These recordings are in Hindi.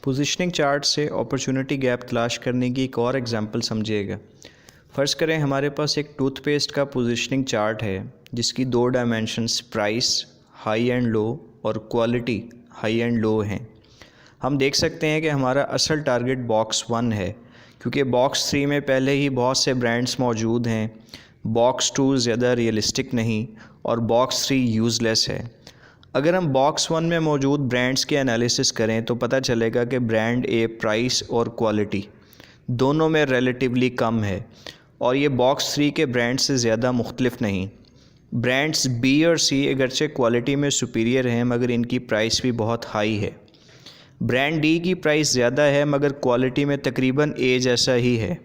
पोजीशनिंग चार्ट से अपॉर्चुनिटी गैप तलाश करने की एक और एग्जांपल समझिएगा। फ़र्ज़ करें हमारे पास एक टूथपेस्ट का पोजीशनिंग चार्ट है जिसकी दो dimensions price high and low और क्वालिटी हाई एंड लो हैं। हम देख सकते हैं कि हमारा असल टारगेट बॉक्स 1 है क्योंकि बॉक्स 3 में पहले ही बहुत से ब्रांड्स मौजूद हैं। बॉक्स 2 ज़्यादा रियलिस्टिक नहीं और बॉक्स 3 यूज़लेस है। अगर हम बॉक्स 1 में मौजूद ब्रांड्स के एनालिसिस करें तो पता चलेगा कि ब्रांड ए प्राइस और क्वालिटी दोनों में रिलेटिवली कम है और ये बॉक्स 3 के ब्रांड से ज़्यादा मुख्तलिफ नहीं। ब्रांड्स बी और सी अगरचे क्वालिटी में सुपीरियर हैं मगर इनकी प्राइस भी बहुत हाई है। ब्रांड डी की प्राइस ज़्यादा है मगर क्वालिटी में तकरीबन ए जैसा ही है।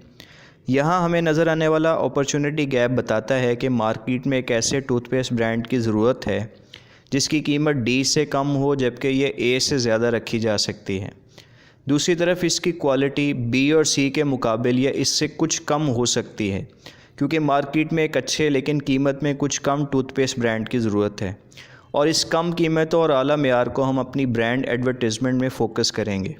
यहाँ हमें नज़र आने वाला अपॉर्चुनिटी गैप बताता है कि मार्केट में एक ऐसे टूथपेस्ट ब्रांड की ज़रूरत है जिसकी कीमत डी से कम हो जबकि ये ए से ज़्यादा रखी जा सकती है। दूसरी तरफ इसकी क्वालिटी बी और सी के मुकाबले या इससे कुछ कम हो सकती है क्योंकि मार्केट में एक अच्छे लेकिन कीमत में कुछ कम टूथपेस्ट ब्रांड की ज़रूरत है और इस कम कीमत और आला मेयार को हम अपनी ब्रांड एडवर्टाइजमेंट में फ़ोकस करेंगे।